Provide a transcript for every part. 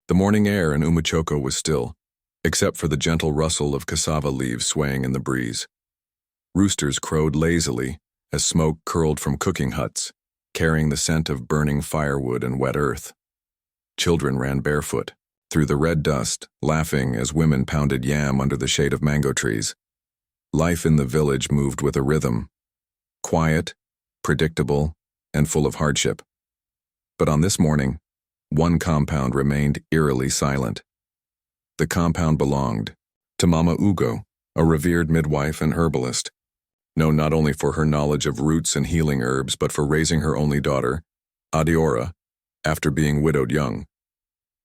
The morning air in Umachoko was still, except for the gentle rustle of cassava leaves swaying in the breeze. Roosters crowed lazily as smoke curled from cooking huts, carrying the scent of burning firewood and wet earth. Children ran barefoot through the red dust, laughing as women pounded yam under the shade of mango trees. Life in the village moved with a rhythm, quiet, predictable, and full of hardship. But on this morning, one compound remained eerily silent. The compound belonged to Mama Ugo, a revered midwife and herbalist, known not only for her knowledge of roots and healing herbs, but for raising her only daughter, Adaora, after being widowed young.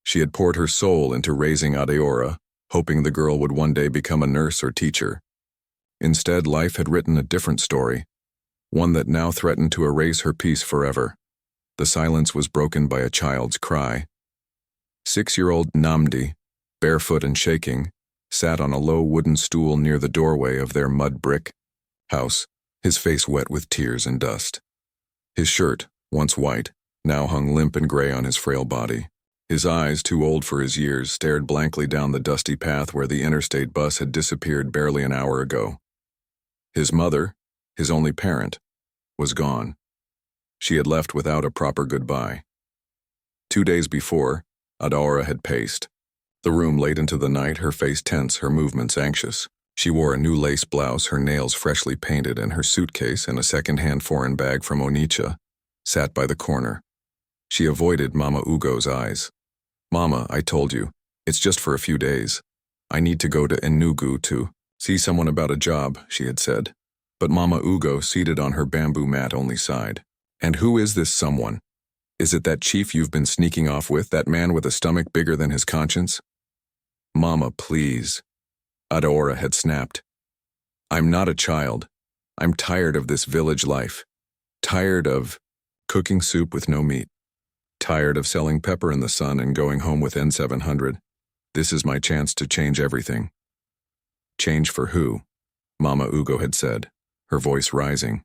She had poured her soul into raising Adaora, hoping the girl would one day become a nurse or teacher. Instead, life had written a different story, one that now threatened to erase her peace forever. The silence was broken by a child's cry. 6-year-old Nnamdi, barefoot and shaking, sat on a low wooden stool near the doorway of their mud brick house, his face wet with tears and dust. His shirt, once white, now hung limp and gray on his frail body. His eyes, too old for his years, stared blankly down the dusty path where the interstate bus had disappeared barely an hour ago. His mother, his only parent, was gone. She had left without a proper goodbye. 2 days before, Adaora had paced the room late into the night, her face tense, her movements anxious. She wore a new lace blouse, her nails freshly painted, and her suitcase and a second-hand foreign bag from Onitsha sat by the corner. She avoided Mama Ugo's eyes. "Mama, I told you, it's just for a few days. I need to go to Enugu to see someone about a job," she had said. But Mama Ugo, seated on her bamboo mat, only sighed. "And who is this someone? Is it that chief you've been sneaking off with, that man with a stomach bigger than his conscience?" "Mama, please," Adaora had snapped. "I'm not a child. I'm tired of this village life. Tired of cooking soup with no meat. Tired of selling pepper in the sun and going home with N700. This is my chance to change everything." "Change for who?" Mama Ugo had said, her voice rising.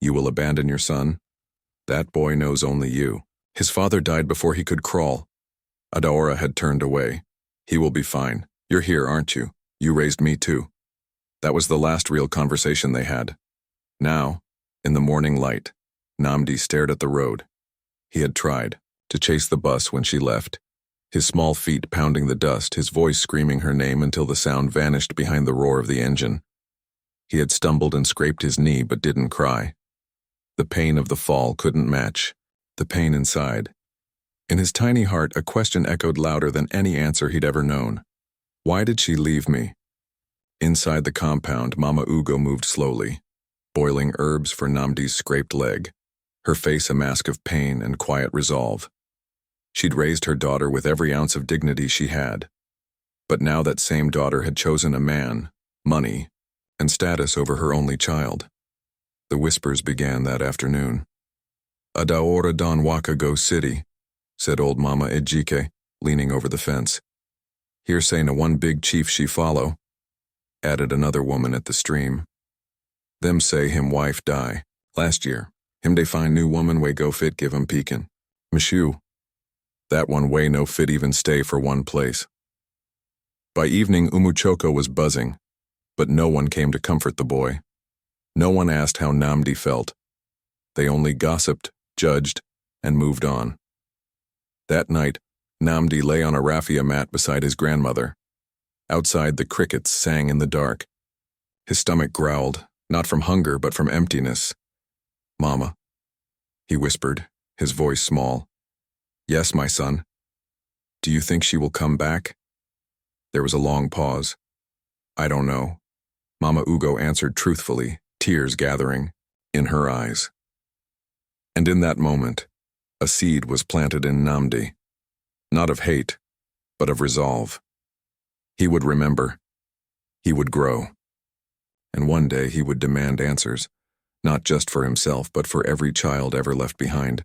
"You will abandon your son? That boy knows only you. His father died before he could crawl." Adaora had turned away. "He will be fine. You're here, aren't you? You raised me too." That was the last real conversation they had. Now, in the morning light, Nnamdi stared at the road. He had tried to chase the bus when she left, his small feet pounding the dust, his voice screaming her name until the sound vanished behind the roar of the engine. He had stumbled and scraped his knee but didn't cry. The pain of the fall couldn't match the pain inside. In his tiny heart, a question echoed louder than any answer he'd ever known. Why did she leave me? Inside the compound, Mama Ugo moved slowly, boiling herbs for Nnamdi's scraped leg, her face a mask of pain and quiet resolve. She'd raised her daughter with every ounce of dignity she had. But now that same daughter had chosen a man, money, and status over her only child. The whispers began that afternoon. "Adaora don waka go city," said old Mama Ejike, leaning over the fence. "Here say na one big chief she follow," added another woman at the stream. "Them say him wife die. Last year, him they find new woman way go fit give him pekin. Mishu. That one way no fit even stay for one place." By evening, Umuchoko was buzzing, but no one came to comfort the boy. No one asked how Nnamdi felt. They only gossiped, judged, and moved on. That night, Nnamdi lay on a raffia mat beside his grandmother. Outside, the crickets sang in the dark. His stomach growled, not from hunger but from emptiness. "Mama," he whispered, his voice small. "Yes, my son. Do you think she will come back?" There was a long pause. "I don't know," Mama Ugo answered truthfully, tears gathering in her eyes. And in that moment, a seed was planted in Nnamdi, not of hate, but of resolve. He would remember. He would grow. And one day he would demand answers, not just for himself, but for every child ever left behind.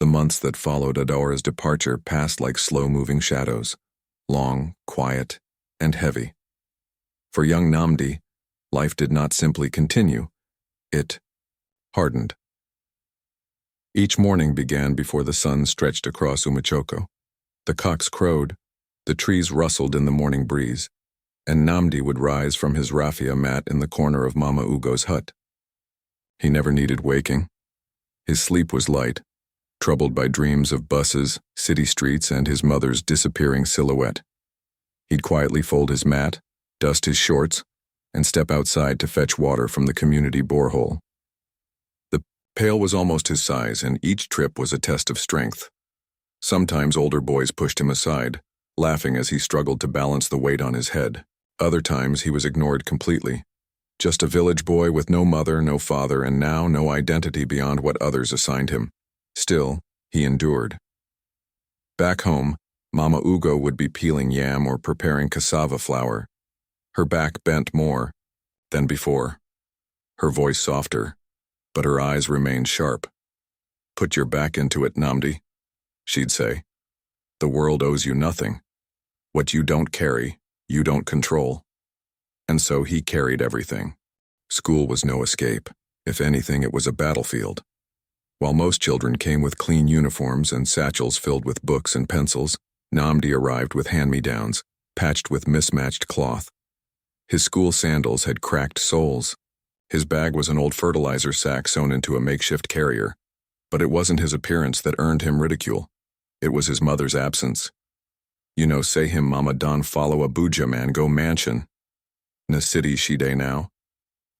The months that followed Adaora's departure passed like slow-moving shadows, long, quiet, and heavy. For young Nnamdi, life did not simply continue, it hardened. Each morning began before the sun stretched across Umachoko. The cocks crowed, the trees rustled in the morning breeze, and Nnamdi would rise from his raffia mat in the corner of Mama Ugo's hut. He never needed waking. His sleep was light, troubled by dreams of buses, city streets, and his mother's disappearing silhouette. He'd quietly fold his mat, dust his shorts, and step outside to fetch water from the community borehole. The pail was almost his size, and each trip was a test of strength. Sometimes older boys pushed him aside, laughing as he struggled to balance the weight on his head. Other times he was ignored completely. Just a village boy with no mother, no father, and now no identity beyond what others assigned him. Still, he endured. Back home, Mama Ugo would be peeling yam or preparing cassava flour. Her back bent more than before. Her voice softer, but her eyes remained sharp. "Put your back into it, Nnamdi," she'd say. "The world owes you nothing. What you don't carry, you don't control." And so he carried everything. School was no escape. If anything, it was a battlefield. While most children came with clean uniforms and satchels filled with books and pencils, Nnamdi arrived with hand-me-downs, patched with mismatched cloth. His school sandals had cracked soles. His bag was an old fertilizer sack sewn into a makeshift carrier. But it wasn't his appearance that earned him ridicule. It was his mother's absence. Say him Mama Don follow Abuja man go mansion. Na city she day now.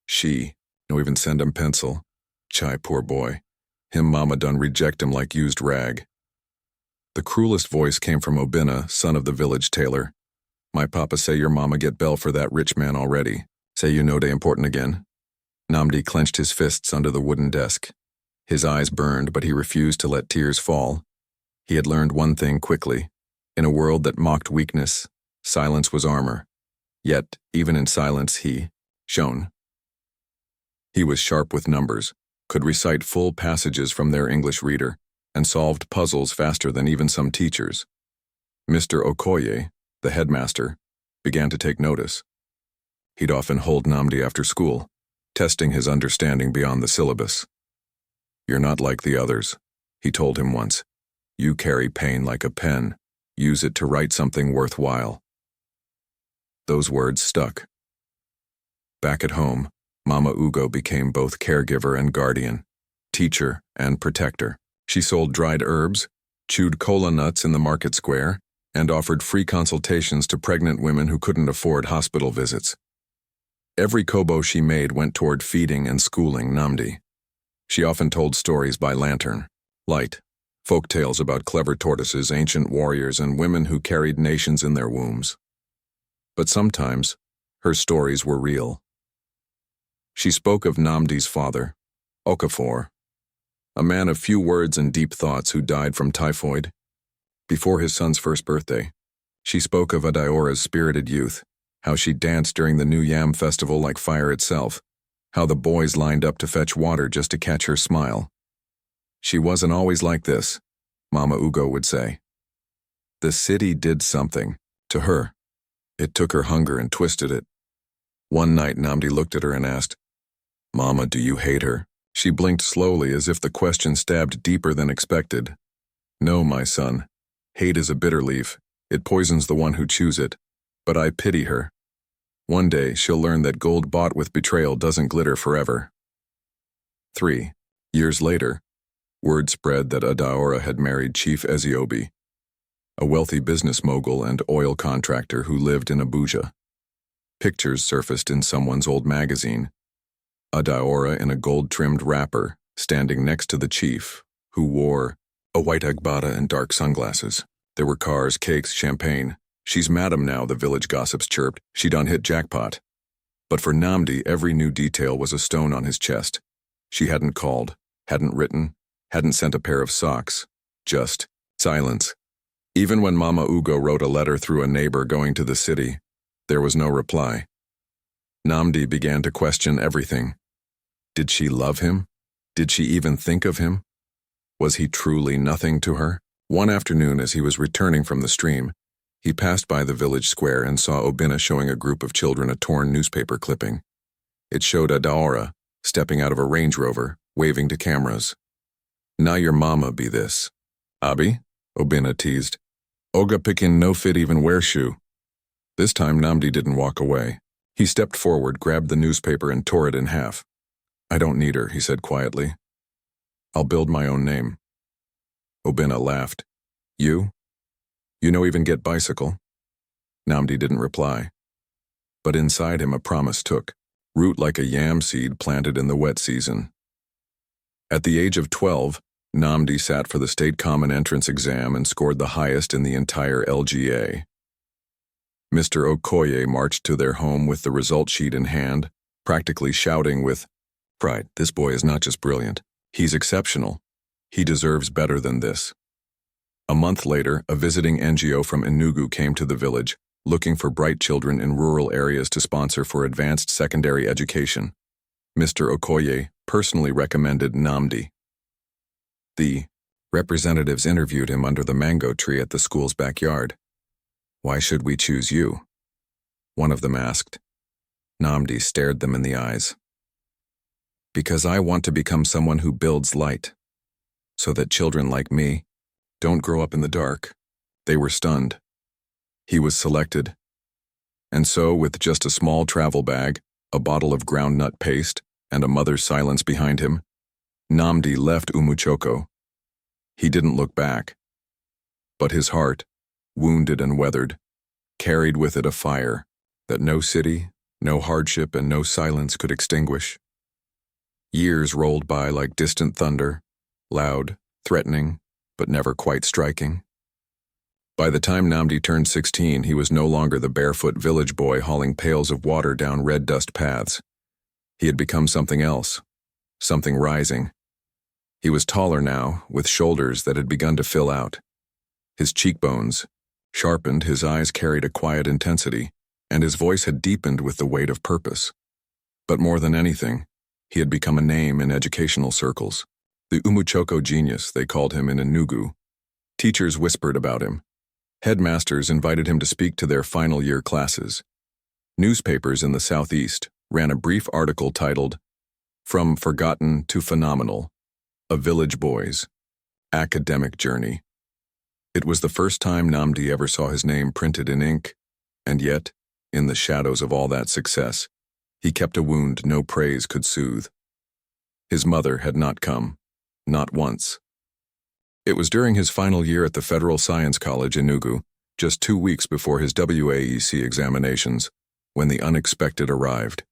She, no even send him pencil. Chai poor boy. Him Mama Don reject him like used rag. The cruelest voice came from Obinna, son of the village tailor. "My papa say your mama get bell for that rich man already. Say you know they important again." Nnamdi clenched his fists under the wooden desk. His eyes burned, but he refused to let tears fall. He had learned one thing quickly. In a world that mocked weakness, silence was armor. Yet, even in silence, he shone. He was sharp with numbers, could recite full passages from their English reader, and solved puzzles faster than even some teachers. Mr. Okoye, the headmaster, began to take notice. He'd often hold Nnamdi after school, testing his understanding beyond the syllabus. "You're not like the others," he told him once. "You carry pain like a pen. Use it to write something worthwhile." Those words stuck. Back at home, Mama Ugo became both caregiver and guardian, teacher and protector. She sold dried herbs, chewed cola nuts in the market square, and offered free consultations to pregnant women who couldn't afford hospital visits. Every kobo she made went toward feeding and schooling Nnamdi. She often told stories by lantern, light, folk tales about clever tortoises, ancient warriors, and women who carried nations in their wombs. But sometimes, her stories were real. She spoke of Nnamdi's father, Okafor, a man of few words and deep thoughts who died from typhoid. Before his son's first birthday, she spoke of Adaora's spirited youth, how she danced during the New Yam Festival like fire itself, how the boys lined up to fetch water just to catch her smile. "She wasn't always like this," Mama Ugo would say. The city did something to her. It took her hunger and twisted it. One night Nnamdi looked at her and asked, "Mama, do you hate her?" She blinked slowly as if the question stabbed deeper than expected. "No, my son. Hate is a bitter leaf. It poisons the one who chews it. But I pity her. One day she'll learn that gold bought with betrayal doesn't glitter forever." 3 years later, word spread that Adaora had married Chief Eziobi, a wealthy business mogul and oil contractor who lived in Abuja. Pictures surfaced in someone's old magazine. Adaora in a gold-trimmed wrapper, standing next to the chief, who wore a white agbada and dark sunglasses. There were cars, cakes, champagne. "She's madam now," the village gossips chirped. "She done hit jackpot." But for Nnamdi, every new detail was a stone on his chest. She hadn't called, hadn't written, hadn't sent a pair of socks. Just silence. Even when Mama Ugo wrote a letter through a neighbor going to the city, there was no reply. Nnamdi began to question everything. Did she love him? Did she even think of him? Was he truly nothing to her? One afternoon, as he was returning from the stream, he passed by the village square and saw Obinna showing a group of children a torn newspaper clipping. It showed Adaora, stepping out of a Range Rover, waving to cameras. "Now your mama be this." "Abi?" Obinna teased. Oga Pikin no fit even wear shoe. This time Nnamdi didn't walk away. He stepped forward, grabbed the newspaper and tore it in half. I don't need her, he said quietly. I'll build my own name. Obinna laughed. You? You no even get bicycle? Nnamdi didn't reply. But inside him a promise took, root like a yam seed planted in the wet season. At the age of 12, Nnamdi sat for the state common entrance exam and scored the highest in the entire LGA. Mr. Okoye marched to their home with the result sheet in hand, practically shouting with pride, "This boy is not just brilliant, he's exceptional. He deserves better than this." A month later, a visiting NGO from Enugu came to the village, looking for bright children in rural areas to sponsor for advanced secondary education. Mr. Okoye personally recommended Nnamdi. The representatives interviewed him under the mango tree at the school's backyard. "Why should we choose you?" one of them asked. Nnamdi stared them in the eyes. "Because I want to become someone who builds light, so that children like me don't grow up in the dark." They were stunned. He was selected. And so, with just a small travel bag, a bottle of groundnut paste, and a mother's silence behind him, Nnamdi left Umuchoko. He didn't look back. But his heart, wounded and weathered, carried with it a fire that no city, no hardship, and no silence could extinguish. Years rolled by like distant thunder, loud, threatening, but never quite striking. By the time Nnamdi turned 16, he was no longer the barefoot village boy hauling pails of water down red dust paths. He had become something else, something rising. He was taller now, with shoulders that had begun to fill out. His cheekbones sharpened, his eyes carried a quiet intensity, and his voice had deepened with the weight of purpose. But more than anything, he had become a name in educational circles. The Umuchoko genius, they called him in Enugu. Teachers whispered about him. Headmasters invited him to speak to their final year classes. Newspapers in the Southeast ran a brief article titled, "From Forgotten to Phenomenal, A Village Boy's Academic Journey." It was the first time Nnamdi ever saw his name printed in ink, and yet, in the shadows of all that success, he kept a wound no praise could soothe. His mother had not come, not once. It was during his final year at the Federal Science College in Enugu, just 2 weeks before his WAEC examinations, when the unexpected arrived.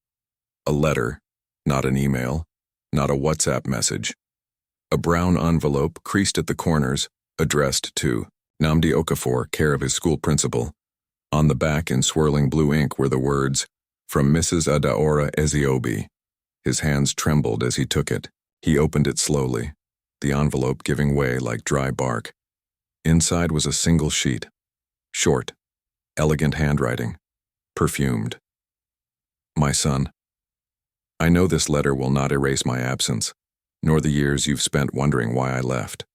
A letter, not an email, not a WhatsApp message. A brown envelope creased at the corners, addressed to Nnamdi Okafor, care of his school principal. On the back in swirling blue ink were the words, "From Mrs. Adaora Eziobi." His hands trembled as he took it. He opened it slowly, the envelope giving way like dry bark. Inside was a single sheet. Short, elegant handwriting, perfumed. "My son, I know this letter will not erase my absence, nor the years you've spent wondering why I left.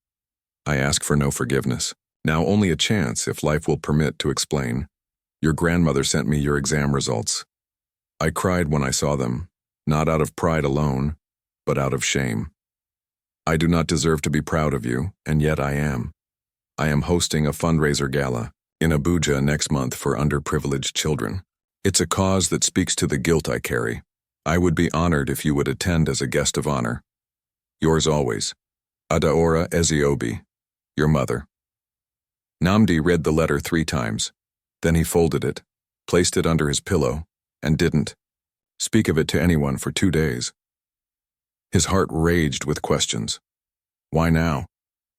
I ask for no forgiveness. Now only a chance, if life will permit, to explain. Your grandmother sent me your exam results. I cried when I saw them, not out of pride alone, but out of shame. I do not deserve to be proud of you, and yet I am. I am hosting a fundraiser gala in Abuja next month for underprivileged children. It's a cause that speaks to the guilt I carry. I would be honored if you would attend as a guest of honor. Yours always, Adaora Eziobi, your mother." Nnamdi read the letter 3 times. Then he folded it, placed it under his pillow, and didn't speak of it to anyone for 2 days. His heart raged with questions. Why now?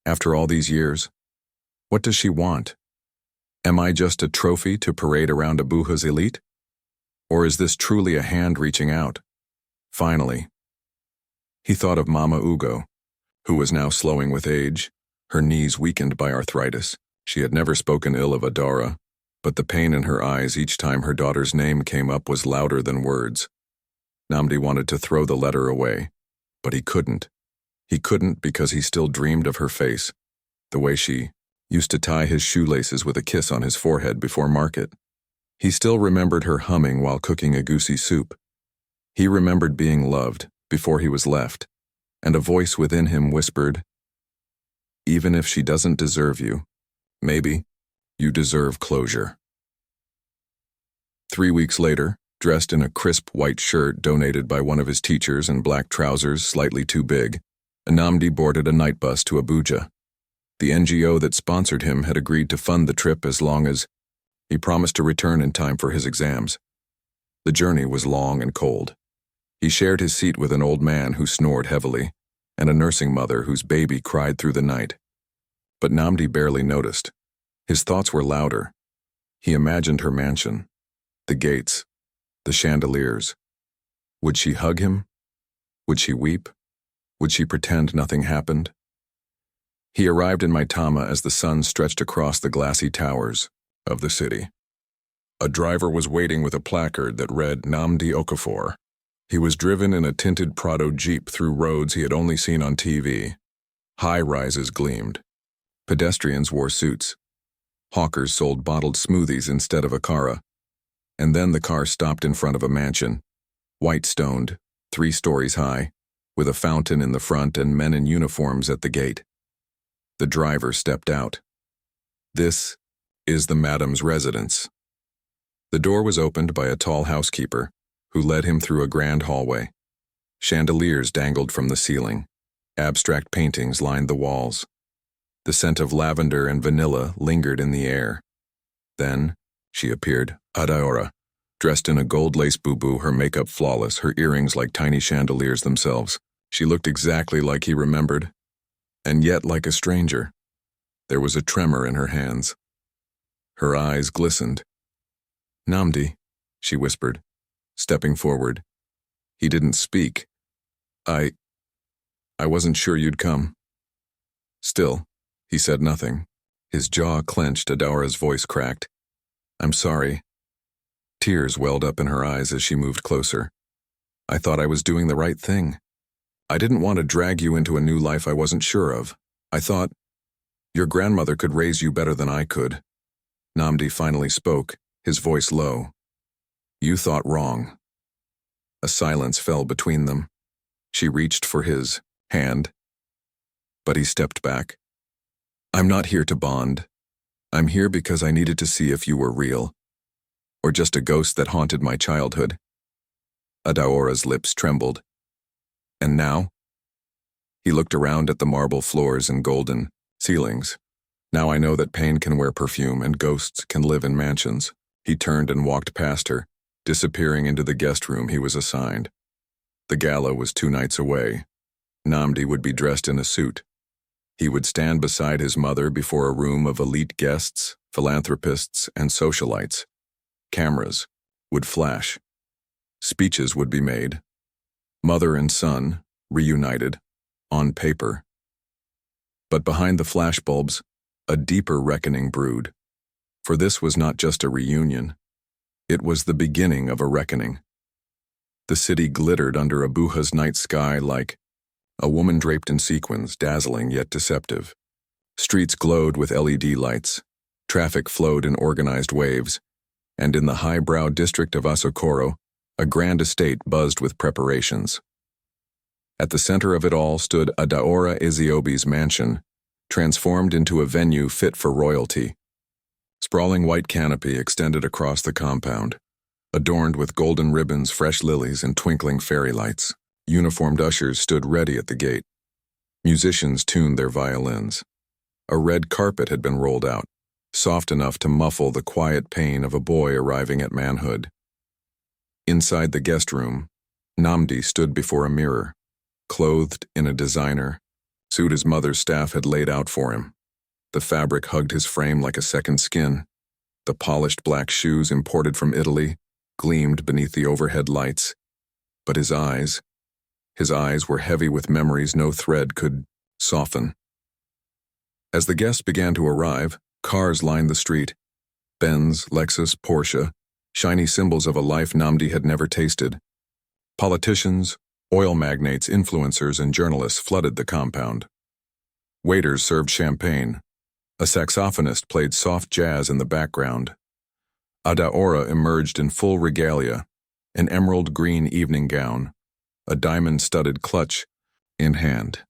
After all these years? What does she want? Am I just a trophy to parade around Abuja's elite? Or is this truly a hand reaching out? Finally, he thought of Mama Ugo, who was now slowing with age, her knees weakened by arthritis. She had never spoken ill of Adaora, but the pain in her eyes each time her daughter's name came up was louder than words. Nnamdi wanted to throw the letter away, but he couldn't. He couldn't because he still dreamed of her face, the way she used to tie his shoelaces with a kiss on his forehead before market. He still remembered her humming while cooking egusi soup. He remembered being loved before he was left, and a voice within him whispered, "Even if she doesn't deserve you, maybe You deserve closure. 3 weeks later, dressed in a crisp white shirt donated by one of his teachers and black trousers slightly too big, Nnamdi boarded a night bus to Abuja. The NGO that sponsored him had agreed to fund the trip as long as he promised to return in time for his exams. The journey was long and cold. He shared his seat with an old man who snored heavily and a nursing mother whose baby cried through the night. But Nnamdi barely noticed. His thoughts were louder. He imagined her mansion, the gates, the chandeliers. Would she hug him? Would she weep? Would she pretend nothing happened? He arrived in Maitama as the sun stretched across the glassy towers of the city. A driver was waiting with a placard that read Nnamdi Okafor. He was driven in a tinted Prado Jeep through roads he had only seen on TV. High-rises gleamed. Pedestrians wore suits. Hawkers sold bottled smoothies instead of akara. And then the car stopped in front of a mansion, white-stoned, 3 stories high, with a fountain in the front and men in uniforms at the gate. The driver stepped out. This is the madam's residence. The door was opened by a tall housekeeper, who led him through a grand hallway. Chandeliers dangled from the ceiling. Abstract paintings lined the walls. The scent of lavender and vanilla lingered in the air. Then, she appeared, Adaora, dressed in a gold lace boo-boo, her makeup flawless, her earrings like tiny chandeliers themselves. She looked exactly like he remembered, and yet like a stranger. There was a tremor in her hands. Her eyes glistened. "Nnamdi," she whispered, stepping forward. He didn't speak. I wasn't sure you'd come." Still, he said nothing. His jaw clenched, Adaora's voice cracked. "I'm sorry." Tears welled up in her eyes as she moved closer. "I thought I was doing the right thing. I didn't want to drag you into a new life I wasn't sure of. I thought your grandmother could raise you better than I could." Nnamdi finally spoke, his voice low. "You thought wrong." A silence fell between them. She reached for his hand, but he stepped back. "I'm not here to bond. I'm here because I needed to see if you were real, or just a ghost that haunted my childhood." Adaora's lips trembled. "And now?" He looked around at the marble floors and golden ceilings. "Now I know that pain can wear perfume and ghosts can live in mansions." He turned and walked past her, disappearing into the guest room he was assigned. The gala was 2 nights away. Nnamdi would be dressed in a suit. He would stand beside his mother before a room of elite guests, philanthropists, and socialites. Cameras would flash. Speeches would be made. Mother and son, reunited, on paper. But behind the flashbulbs, a deeper reckoning brewed. For this was not just a reunion. It was the beginning of a reckoning. The city glittered under Abuja's night sky like a woman draped in sequins, dazzling yet deceptive. Streets glowed with LED lights. Traffic flowed in organized waves. And in the highbrow district of Asokoro, a grand estate buzzed with preparations. At the center of it all stood Adaora Eziobi's mansion, transformed into a venue fit for royalty. Sprawling white canopy extended across the compound, adorned with golden ribbons, fresh lilies, and twinkling fairy lights. Uniformed ushers stood ready at the gate. Musicians tuned their violins. A red carpet had been rolled out, soft enough to muffle the quiet pain of a boy arriving at manhood. Inside the guest room, Nnamdi stood before a mirror, clothed in a designer suit his mother's staff had laid out for him. The fabric hugged his frame like a second skin. The polished black shoes imported from Italy gleamed beneath the overhead lights. But his eyes were heavy with memories no thread could soften. As the guests began to arrive, cars lined the street. Benz, Lexus, Porsche, shiny symbols of a life Nnamdi had never tasted. Politicians, oil magnates, influencers, and journalists flooded the compound. Waiters served champagne. A saxophonist played soft jazz in the background. Adaora emerged in full regalia, an emerald green evening gown, a diamond-studded clutch in hand.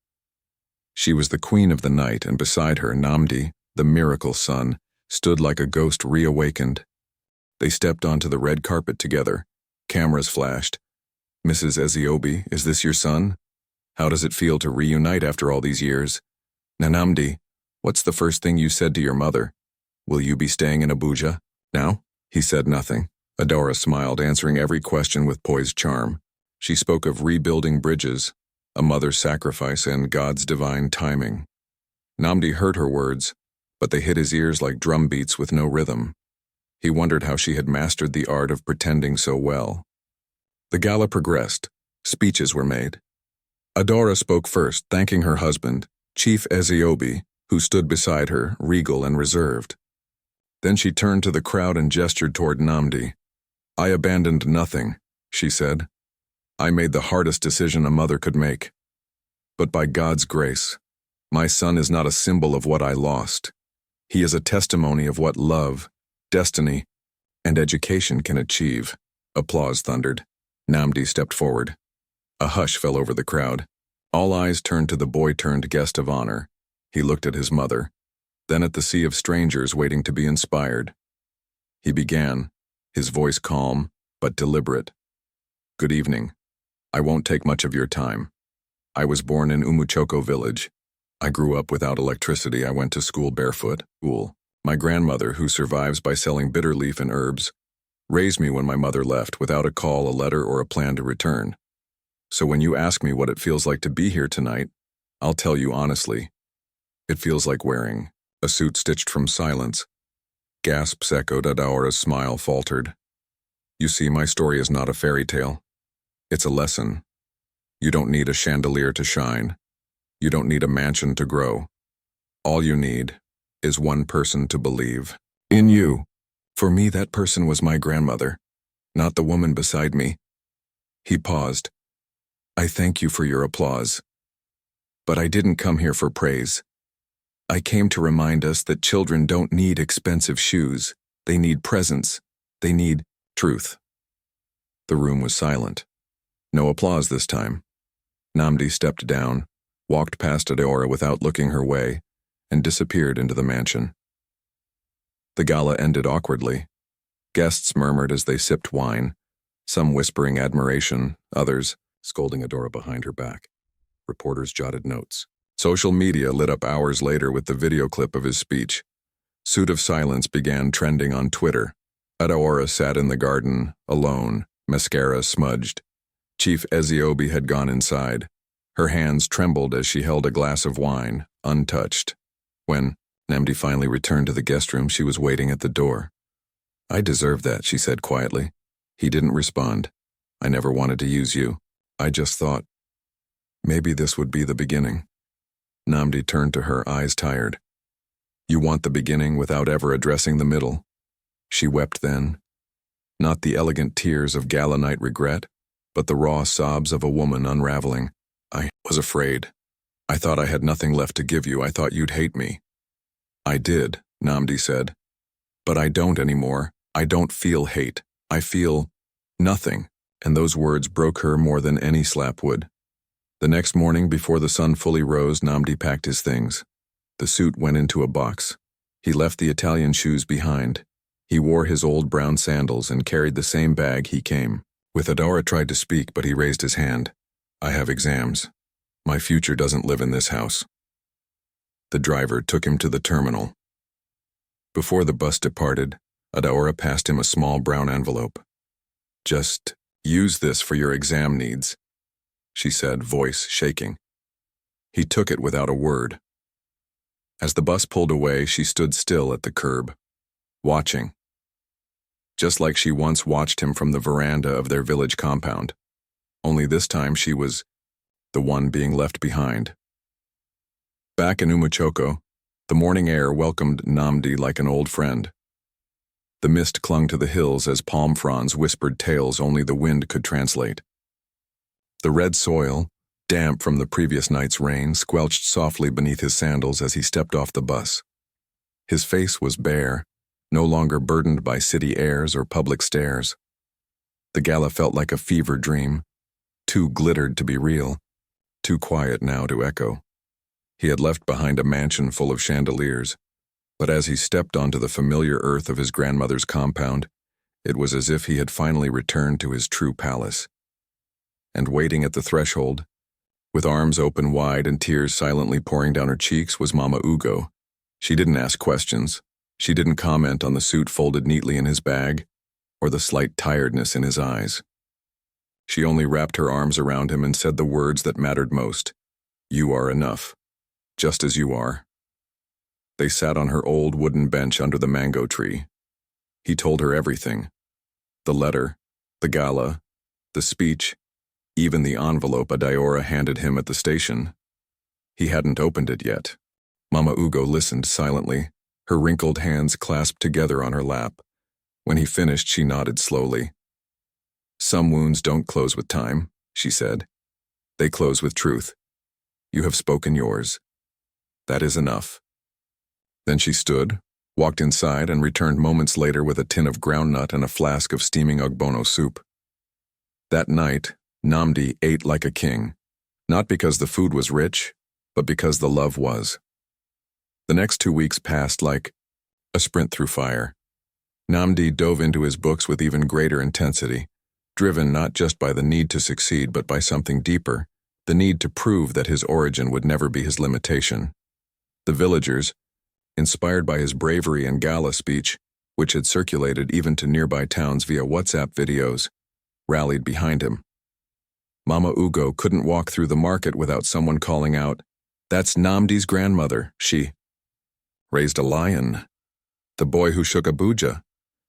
She was the queen of the night, and beside her, Nnamdi, the miracle son, stood like a ghost reawakened. They stepped onto the red carpet together. Cameras flashed. "Mrs. Eziobi, is this your son? How does it feel to reunite after all these years? Nnamdi, what's the first thing you said to your mother? Will you be staying in Abuja now?" He said nothing. Adaora smiled, answering every question with poised charm. She spoke of rebuilding bridges, a mother's sacrifice, and God's divine timing. Nnamdi heard her words, but they hit his ears like drum beats with no rhythm. He wondered how she had mastered the art of pretending so well. The gala progressed. Speeches were made. Adaora spoke first, thanking her husband, Chief Eziobi, who stood beside her, regal and reserved. Then she turned to the crowd and gestured toward Nnamdi. "I abandoned nothing," she said. "I made the hardest decision a mother could make. But by God's grace, my son is not a symbol of what I lost. He is a testimony of what love, destiny, and education can achieve." Applause thundered. Nnamdi stepped forward. A hush fell over the crowd. All eyes turned to the boy-turned-guest of honor. He looked at his mother, then at the sea of strangers waiting to be inspired. He began, his voice calm but deliberate. "Good evening. I won't take much of your time. I was born in Umuchoko village. I grew up without electricity. I went to school barefoot. My grandmother, who survives by selling bitter leaf and herbs, raised me when my mother left without a call, a letter, or a plan to return. So when you ask me what it feels like to be here tonight, I'll tell you honestly. It feels like wearing a suit stitched from silence." Gasps echoed. Adaora's smile faltered. "You see, my story is not a fairy tale. It's a lesson. You don't need a chandelier to shine. You don't need a mansion to grow. All you need is one person to believe in you. For me, that person was my grandmother, not the woman beside me." He paused. "I thank you for your applause. But I didn't come here for praise. I came to remind us that children don't need expensive shoes. They need presence. They need truth." The room was silent. No applause this time. Nnamdi stepped down, walked past Adaora without looking her way, and disappeared into the mansion. The gala ended awkwardly. Guests murmured as they sipped wine, some whispering admiration, others scolding Adaora behind her back. Reporters jotted notes. Social media lit up hours later with the video clip of his speech. Suit of Silence began trending on Twitter. Adaora sat in the garden, alone, mascara smudged. Chief Eziobi had gone inside. Her hands trembled as she held a glass of wine, untouched. When Nnamdi finally returned to the guest room, she was waiting at the door. "I deserve that," she said quietly. He didn't respond. "I never wanted to use you. I just thought maybe this would be the beginning." Nnamdi turned to her, eyes tired. "You want the beginning without ever addressing the middle." She wept then. Not the elegant tears of gala night regret, but the raw sobs of a woman unraveling. "I was afraid. I thought I had nothing left to give you. I thought you'd hate me." "I did," Nnamdi said. "But I don't anymore. I don't feel hate. I feel nothing." And those words broke her more than any slap would. The next morning, before the sun fully rose, Nnamdi packed his things. The suit went into a box. He left the Italian shoes behind. He wore his old brown sandals and carried the same bag he came with. Adaora tried to speak, but he raised his hand. "I have exams. My future doesn't live in this house." The driver took him to the terminal. Before the bus departed, Adaora passed him a small brown envelope. "Just use this for your exam needs," she said, voice shaking. He took it without a word. As the bus pulled away, she stood still at the curb, watching. Just like she once watched him from the veranda of their village compound. Only this time she was the one being left behind. Back in Umuchoko, the morning air welcomed Nnamdi like an old friend. The mist clung to the hills as palm fronds whispered tales only the wind could translate. The red soil, damp from the previous night's rain, squelched softly beneath his sandals as he stepped off the bus. His face was bare, no longer burdened by city airs or public stares. The gala felt like a fever dream, too glittered to be real, too quiet now to echo. He had left behind a mansion full of chandeliers, But as he stepped onto the familiar earth of his grandmother's compound, it was as if he had finally returned to his true palace. And waiting at the threshold, with arms open wide and tears silently pouring down her cheeks, was Mama Ugo. She didn't ask questions. She didn't comment on the suit folded neatly in his bag, or the slight tiredness in his eyes. She only wrapped her arms around him and said the words that mattered most. "You are enough, just as you are." They sat on her old wooden bench under the mango tree. He told her everything. The letter, the gala, the speech, even the envelope Adaora handed him at the station. He hadn't opened it yet. Mama Ugo listened silently, her wrinkled hands clasped together on her lap. When he finished, she nodded slowly. "Some wounds don't close with time," she said. "They close with truth. You have spoken yours. That is enough." Then she stood, walked inside, and returned moments later with a tin of groundnut and a flask of steaming ogbono soup. That night, Nnamdi ate like a king, not because the food was rich, but because the love was. The next 2 weeks passed like a sprint through fire. Nnamdi dove into his books with even greater intensity, driven not just by the need to succeed but by something deeper, the need to prove that his origin would never be his limitation. The villagers, inspired by his bravery and gala speech, which had circulated even to nearby towns via WhatsApp videos, rallied behind him. Mama Ugo couldn't walk through the market without someone calling out, "That's Nnamdi's grandmother, she raised a lion." The boy who shook Abuja.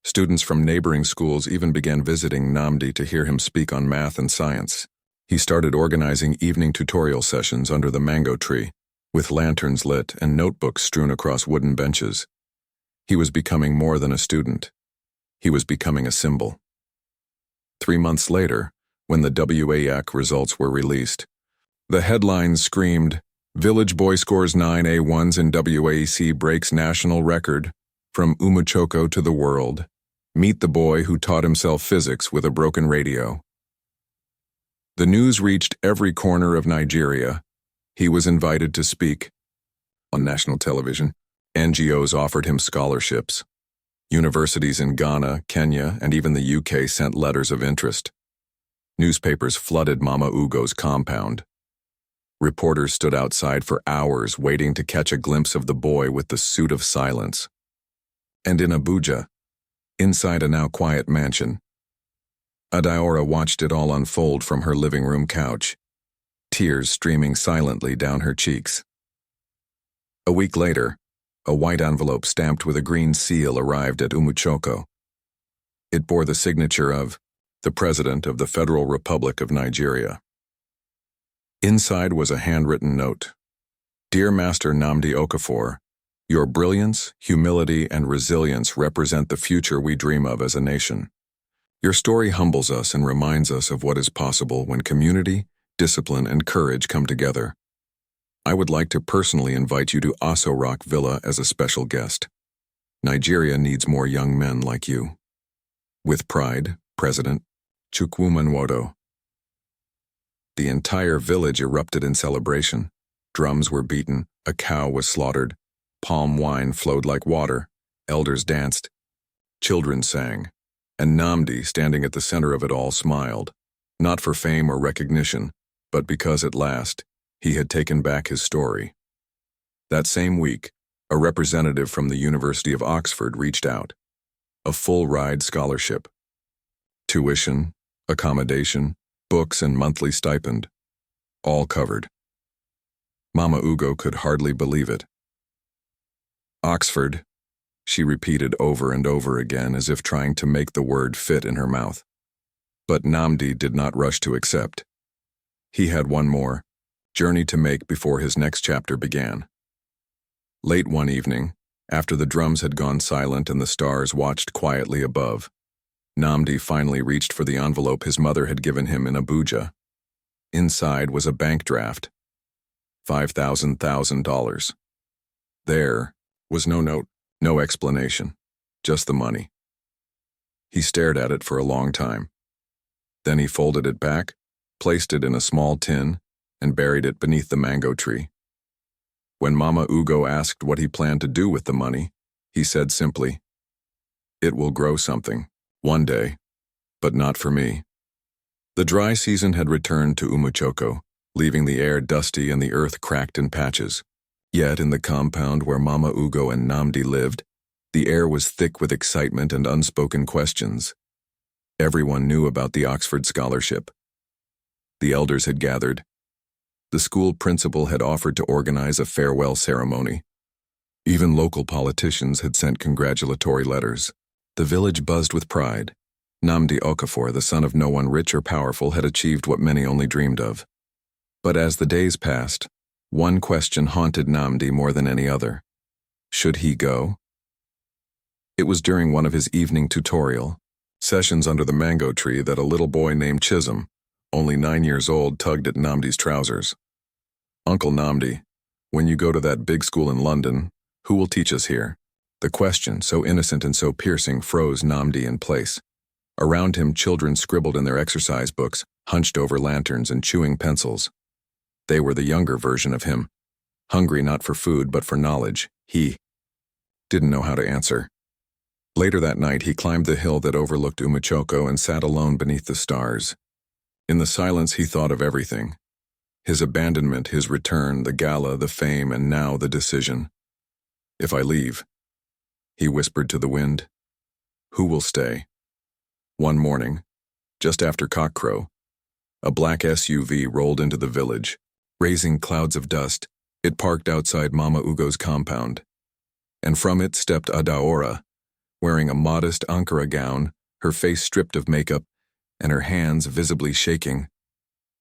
Students from neighboring schools even began visiting Nnamdi to hear him speak on math and science. He started organizing evening tutorial sessions under the mango tree, with lanterns lit and notebooks strewn across wooden benches. He was becoming more than a student. He was becoming a symbol. 3 months later, when the WAEC results were released, the headlines screamed, "Village boy scores 9 A1s in WAEC, breaks national record. From Umuchoko to the world. Meet the boy who taught himself physics with a broken radio." The news reached every corner of Nigeria. He was invited to speak on national television. NGOs offered him scholarships. Universities in Ghana, Kenya, and even the UK sent letters of interest. Newspapers flooded Mama Ugo's compound. Reporters stood outside for hours waiting to catch a glimpse of the boy with the suit of silence. And in Abuja, inside a now quiet mansion, Adaora watched it all unfold from her living room couch, tears streaming silently down her cheeks. A week later, a white envelope stamped with a green seal arrived at Umuchoko. It bore the signature of the President of the Federal Republic of Nigeria. Inside was a handwritten note. "Dear Master Nnamdi Okafor, your brilliance, humility, and resilience represent the future we dream of as a nation. Your story humbles us and reminds us of what is possible when community, discipline, and courage come together. I would like to personally invite you to Aso Rock Villa as a special guest. Nigeria needs more young men like you. With pride, President Chukwumanwodo." The entire village erupted in celebration. Drums were beaten, a cow was slaughtered, palm wine flowed like water, elders danced, children sang, and Nnamdi, standing at the center of it all, smiled, not for fame or recognition, but because at last he had taken back his story. That same week, a representative from the University of Oxford reached out. A full-ride scholarship. Tuition, accommodation, books, and monthly stipend. All covered. Mama Ugo could hardly believe it. "Oxford," she repeated over and over again as if trying to make the word fit in her mouth. But Nnamdi did not rush to accept. He had one more journey to make before his next chapter began. Late one evening, after the drums had gone silent and the stars watched quietly above, Nnamdi finally reached for the envelope his mother had given him in Abuja. Inside was a bank draft. $5,000. There was no note, no explanation, just the money. He stared at it for a long time. Then he folded it back, placed it in a small tin, and buried it beneath the mango tree. When Mama Ugo asked what he planned to do with the money, he said simply. It will grow something, one day, but not for me. The dry season had returned to Umuchoko, leaving the air dusty and the earth cracked in patches. Yet in the compound where Mama Ugo and Nnamdi lived, the air was thick with excitement and unspoken questions. Everyone knew about the Oxford scholarship. The elders had gathered. The school principal had offered to organize a farewell ceremony. Even local politicians had sent congratulatory letters. The village buzzed with pride. Nnamdi Okafor, the son of no one rich or powerful, had achieved what many only dreamed of. But as the days passed, one question haunted Nnamdi more than any other. Should he go? It was during one of his evening tutorial sessions under the mango tree that a little boy named Chisholm, only 9 years old, tugged at Nnamdi's trousers. Uncle Nnamdi, when you go to that big school in London, who will teach us here? The question, so innocent and so piercing, froze Nnamdi in place. Around him, children scribbled in their exercise books, hunched over lanterns and chewing pencils. They were the younger version of him, hungry not for food but for knowledge. He didn't know how to answer. Later that night, he climbed the hill that overlooked Umuchoko and sat alone beneath the stars. In the silence, he thought of everything. His abandonment, his return, the gala, the fame, and now the decision. If I leave, he whispered to the wind, who will stay? One morning, just after cockcrow, a black SUV rolled into the village. Raising clouds of dust, it parked outside Mama Ugo's compound. And from it stepped Adaora, wearing a modest Ankara gown, her face stripped of makeup, and her hands visibly shaking.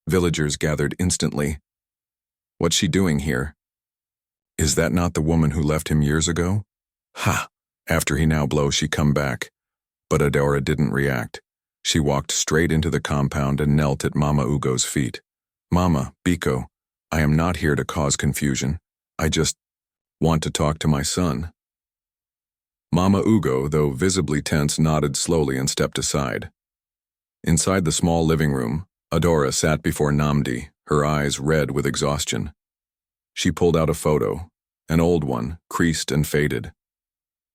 Villagers gathered instantly. What's she doing here? Is that not the woman who left him years ago? Ha! After he now blow, she come back. But Adaora didn't react. She walked straight into the compound and knelt at Mama Ugo's feet. Mama, Biko, I am not here to cause confusion. I just want to talk to my son. Mama Ugo, though visibly tense, nodded slowly and stepped aside. Inside the small living room, Adaora sat before Nnamdi, her eyes red with exhaustion. She pulled out a photo, an old one, creased and faded.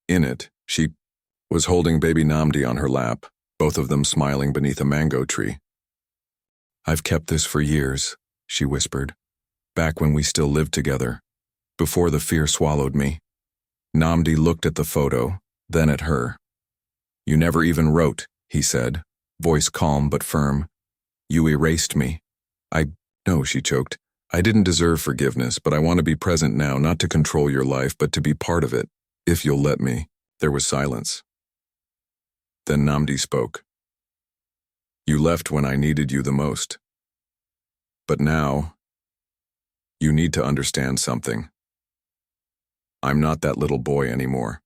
In it, she was holding baby Nnamdi on her lap, both of them smiling beneath a mango tree. I've kept this for years, she whispered, back when we still lived together, before the fear swallowed me. Nnamdi looked at the photo, then at her. You never even wrote, he said, voice calm but firm. You erased me. No, she choked. I didn't deserve forgiveness, but I want to be present now, not to control your life, but to be part of it, if you'll let me. There was silence. Then Nnamdi spoke. You left when I needed you the most. But now, you need to understand something. I'm not that little boy anymore.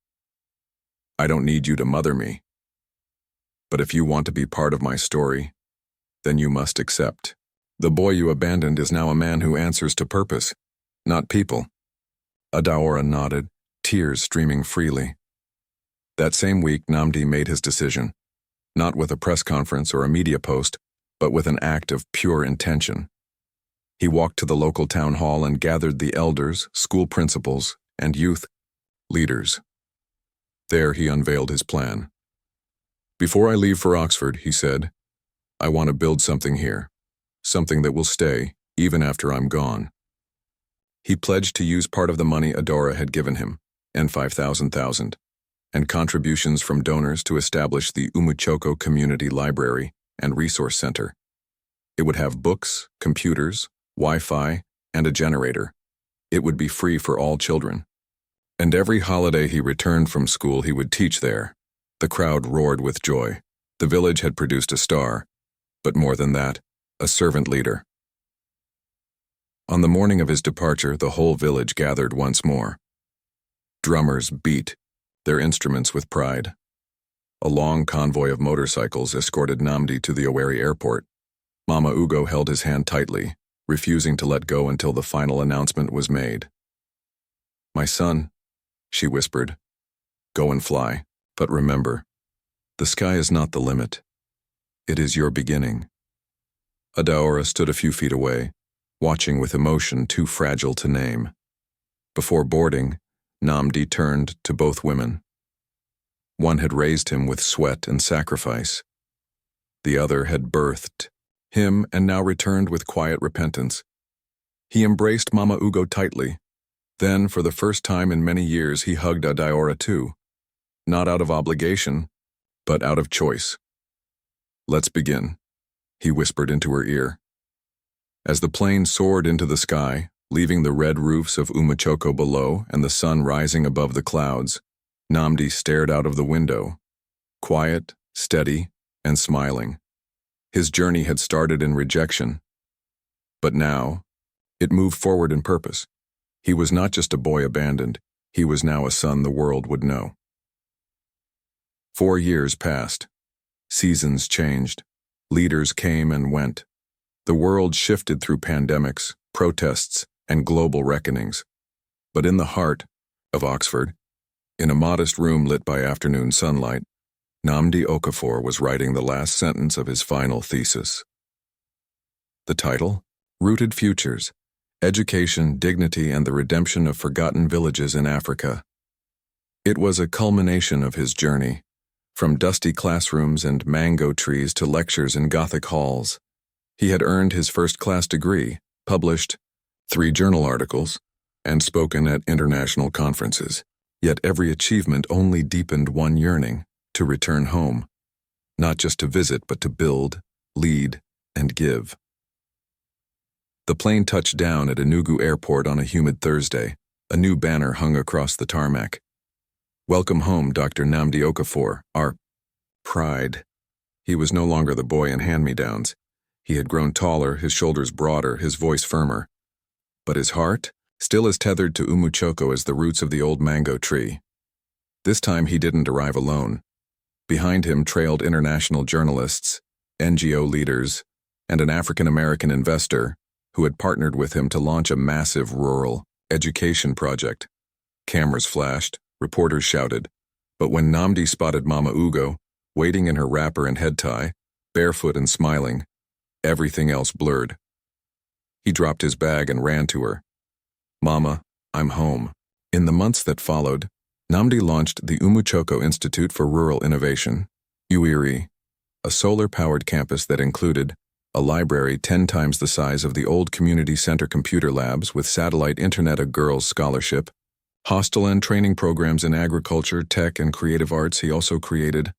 I don't need you to mother me. But if you want to be part of my story, then you must accept. The boy you abandoned is now a man who answers to purpose, not people. Adaora nodded, tears streaming freely. That same week, Nnamdi made his decision, not with a press conference or a media post, but with an act of pure intention. He walked to the local town hall and gathered the elders, school principals, and youth leaders. There he unveiled his plan. Before I leave for Oxford, he said, I want to build something here, something that will stay, even after I'm gone. He pledged to use part of the money Adaora had given him, and 5,000, and contributions from donors to establish the Umuchoko Community Library and Resource Center. It would have books, computers, Wi-Fi, and a generator. It would be free for all children. And every holiday he returned from school, he would teach there. The crowd roared with joy. The village had produced a star, but more than that, a servant leader. On the morning of his departure, the whole village gathered once more. Drummers beat their instruments with pride. A long convoy of motorcycles escorted Nnamdi to the Owerri airport. Mama Ugo held his hand tightly, refusing to let go until the final announcement was made. My son, she whispered, go and fly, but remember, the sky is not the limit. It is your beginning. Adaora stood a few feet away, watching with emotion too fragile to name. Before boarding, Nnamdi turned to both women. One had raised him with sweat and sacrifice. The other had birthed him and now returned with quiet repentance. He embraced Mama Ugo tightly. Then, for the first time in many years, he hugged Adaora too. Not out of obligation, but out of choice. "Let's begin," he whispered into her ear. As the plane soared into the sky, leaving the red roofs of Umachoko below and the sun rising above the clouds, Nnamdi stared out of the window, quiet, steady, and smiling. His journey had started in rejection, but now it moved forward in purpose. He was not just a boy abandoned, he was now a son the world would know. 4 years passed. Seasons changed. Leaders came and went. The world shifted through pandemics, protests, and global reckonings. But in the heart of Oxford, in a modest room lit by afternoon sunlight, Nnamdi Okafor was writing the last sentence of his final thesis. The title? Rooted Futures: Education, Dignity, and the Redemption of Forgotten Villages in Africa. It was a culmination of his journey, from dusty classrooms and mango trees to lectures in Gothic halls. He had earned his first-class degree, published 3 journal articles, and spoken at international conferences. Yet every achievement only deepened one yearning: to return home. Not just to visit, but to build, lead, and give. The plane touched down at Enugu Airport on a humid Thursday. A new banner hung across the tarmac. "Welcome home, Dr. Nnamdi Okafor, our pride." He was no longer the boy in hand-me-downs. He had grown taller, his shoulders broader, his voice firmer. But his heart, still as tethered to Umuchoko as the roots of the old mango tree. This time he didn't arrive alone. Behind him trailed international journalists, NGO leaders, and an African-American investor who had partnered with him to launch a massive rural education project. Cameras flashed, reporters shouted, but when Nnamdi spotted Mama Ugo, waiting in her wrapper and head tie, barefoot and smiling, everything else blurred. He dropped his bag and ran to her. "Mama, I'm home." In the months that followed, Nnamdi launched the Umuchoko Institute for Rural Innovation, UIRI, a solar-powered campus that included a library 10 times the size of the old community center computer labs with satellite internet, a girls' scholarship, hostel and training programs in agriculture, tech, and creative arts. He also created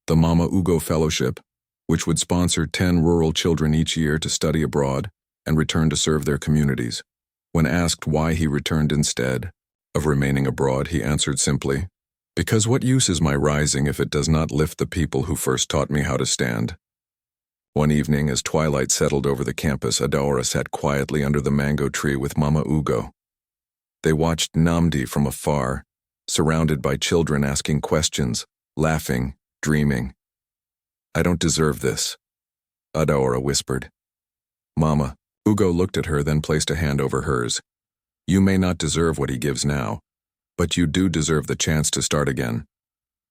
the Mama Ugo Fellowship, which would sponsor 10 rural children each year to study abroad and return to serve their communities. When asked why he returned instead of remaining abroad, he answered simply, "Because what use is my rising if it does not lift the people who first taught me how to stand?" One evening, as twilight settled over the campus, Adaora sat quietly under the mango tree with Mama Ugo. They watched Nnamdi from afar, surrounded by children asking questions, laughing, dreaming. "I don't deserve this," Adaora whispered. Mama Ugo looked at her, then placed a hand over hers. "You may not deserve what he gives now, but you do deserve the chance to start again."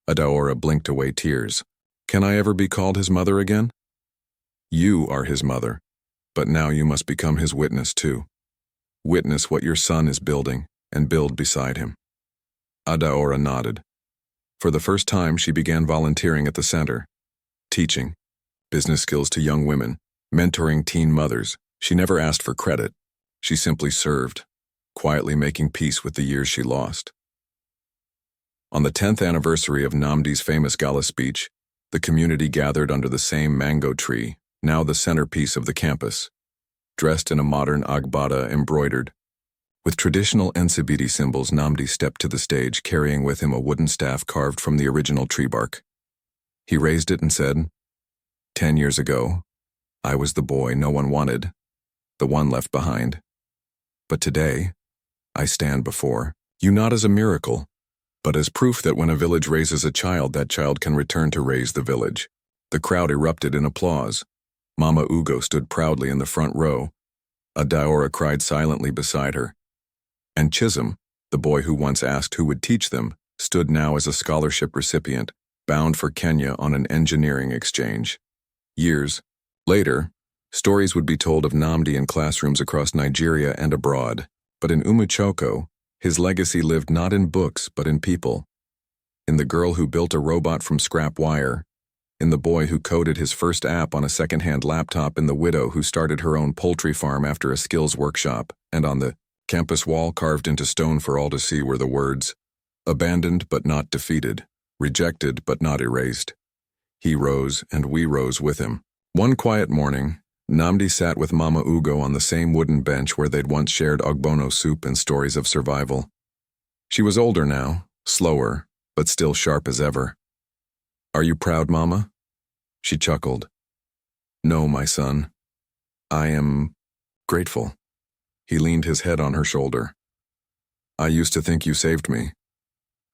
Adaora blinked away tears. "Can I ever be called his mother again?" "You are his mother, but now you must become his witness too. Witness what your son is building and build beside him." Adaora nodded. For the first time, she began volunteering at the center, teaching business skills to young women, mentoring teen mothers. She never asked for credit. She simply served, quietly making peace with the years she lost. On the 10th anniversary of Nnamdi's famous gala speech, the community gathered under the same mango tree, now the centerpiece of the campus, dressed in a modern agbada embroidered. With traditional Nsibidi symbols, Nnamdi stepped to the stage, carrying with him a wooden staff carved from the original tree bark. He raised it and said, 10 years ago, I was the boy no one wanted, the one left behind. But today, I stand before you not as a miracle, but as proof that when a village raises a child, that child can return to raise the village." The crowd erupted in applause. Mama Ugo stood proudly in the front row. Adaora cried silently beside her. And Chisholm, the boy who once asked who would teach them, stood now as a scholarship recipient, bound for Kenya on an engineering exchange. Years later, stories would be told of Nnamdi in classrooms across Nigeria and abroad, but in Umuchoko, his legacy lived not in books but in people. in the girl who built a robot from scrap wire, in the boy who coded his first app on a second-hand laptop, in the widow who started her own poultry farm after a skills workshop, and on the campus wall carved into stone for all to see were the words, "Abandoned but not defeated, rejected but not erased." He rose, and we rose with him. One quiet morning, Nnamdi sat with Mama Ugo on the same wooden bench where they'd once shared ogbono soup and stories of survival. She was older now, slower, but still sharp as ever. "Are you proud, Mama?" She chuckled. "No, my son. I am grateful." He leaned his head on her shoulder. "I used to think you saved me."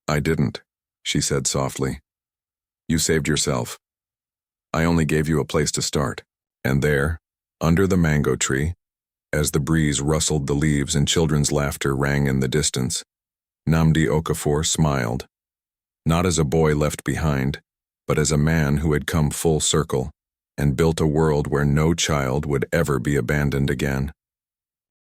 "I didn't," she said softly. "You saved yourself. I only gave you a place to start." And there, under the mango tree, as the breeze rustled the leaves and children's laughter rang in the distance, Nnamdi Okafor smiled, not as a boy left behind, but as a man who had come full circle and built a world where no child would ever be abandoned again.